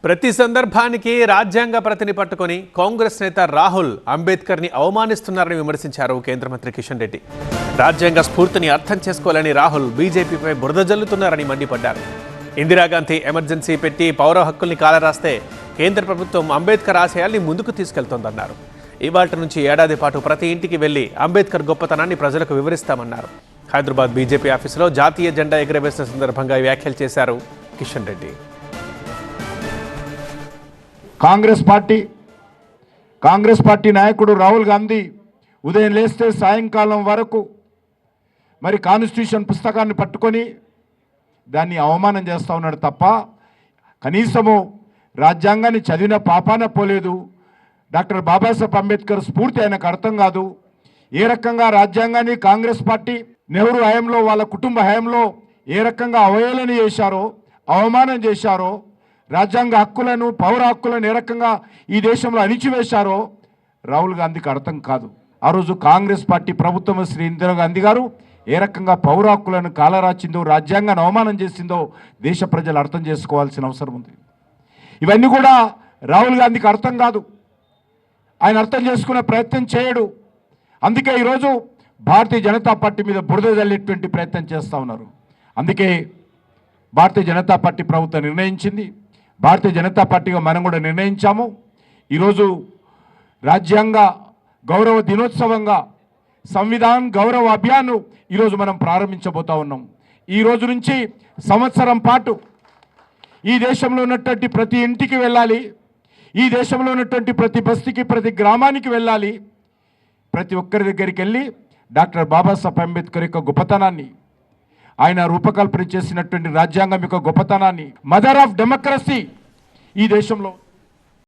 ప్రతి సందర్భానికి రాజ్యాంగ ప్రతిని పట్టుకొని కాంగ్రెస్ నేత రాహుల్ అంబేద్కర్ని అవమానిస్తున్నారని విమర్శించారు కేంద్ర మంత్రి కిషన్ రెడ్డి. రాజ్యాంగ స్ఫూర్తిని అర్థం చేసుకోవాలని రాహుల్ బీజేపీపై బురద జల్లుతున్నారని మండిపడ్డారు. ఇందిరాగాంధీ ఎమర్జెన్సీ పెట్టి పౌర హక్కుల్ని కాలరాస్తే కేంద్ర ప్రభుత్వం అంబేద్కర్ ఆశయాల్ని ముందుకు తీసుకెళ్తోందన్నారు. ఇవాళ నుంచి ఏడాది పాటు ప్రతి ఇంటికి వెళ్లి అంబేద్కర్ గొప్పతనాన్ని ప్రజలకు వివరిస్తామన్నారు. హైదరాబాద్ బీజేపీ ఆఫీసులో జాతీయ జెండా ఎగురవేసిన సందర్భంగా వ్యాఖ్యలు చేశారు కిషన్ రెడ్డి. కాంగ్రెస్ పార్టీ నాయకుడు రాహుల్ గాంధీ ఉదయం లేస్తే సాయంకాలం వరకు మరి కాన్స్టిట్యూషన్ పుస్తకాన్ని పట్టుకొని దాన్ని అవమానం చేస్తూ ఉన్నాడు తప్ప కనీసము రాజ్యాంగాన్ని చదివిన పాపాన పోలేదు. డాక్టర్ బాబాసాహెబ్ అంబేద్కర్ స్ఫూర్తి ఆయనకు అర్థం కాదు. ఏ రకంగా రాజ్యాంగాన్ని కాంగ్రెస్ పార్టీ నెహ్రూ హయాంలో వాళ్ళ కుటుంబ హయాంలో ఏ రకంగా అవహేళన చేశారో, అవమానం చేశారో, రాజ్యాంగ హక్కులను పౌర హక్కులను ఏ రకంగా ఈ దేశంలో అణిచివేశారో రాహుల్ గాంధీకి అర్థం కాదు. ఆ రోజు కాంగ్రెస్ పార్టీ ప్రభుత్వం శ్రీ ఇందిరాగాంధీ గారు ఏ రకంగా పౌర హక్కులను కాలరాచిందో, రాజ్యాంగాన్ని అవమానం చేసిందో దేశ ప్రజలు అర్థం చేసుకోవాల్సిన అవసరం ఉంది. ఇవన్నీ కూడా రాహుల్ గాంధీకి అర్థం కాదు. ఆయన అర్థం చేసుకునే ప్రయత్నం చేయడు. అందుకే ఈరోజు భారతీయ జనతా పార్టీ మీద బురద జల్లేటువంటి ప్రయత్నం చేస్తూ ఉన్నారు. అందుకే భారతీయ జనతా పార్టీ ప్రభుత్వం నిర్ణయించింది, భారతీయ జనతా పార్టీగా మనం కూడా నిర్ణయించాము. ఈరోజు రాజ్యాంగ గౌరవ దినోత్సవంగా సంవిధాన్ గౌరవ అభియాన్ ఈరోజు మనం ప్రారంభించబోతా ఉన్నాం. ఈ రోజు నుంచి సంవత్సరం పాటు ఈ దేశంలో ఉన్నటువంటి ప్రతి ఇంటికి వెళ్ళాలి, ఈ దేశంలో ఉన్నటువంటి ప్రతి బస్తీకి ప్రతి గ్రామానికి వెళ్ళాలి, ప్రతి ఒక్కరి దగ్గరికి వెళ్ళి డాక్టర్ బాబాసాహెబ్ అంబేద్కర్ యొక్క గొప్పతనాన్ని, ఆయన రూపకల్పన చేసినటువంటి రాజ్యాంగం యొక్క గొప్పతనాన్ని, మదర్ ఆఫ్ డెమోక్రసీ ఈ దేశంలో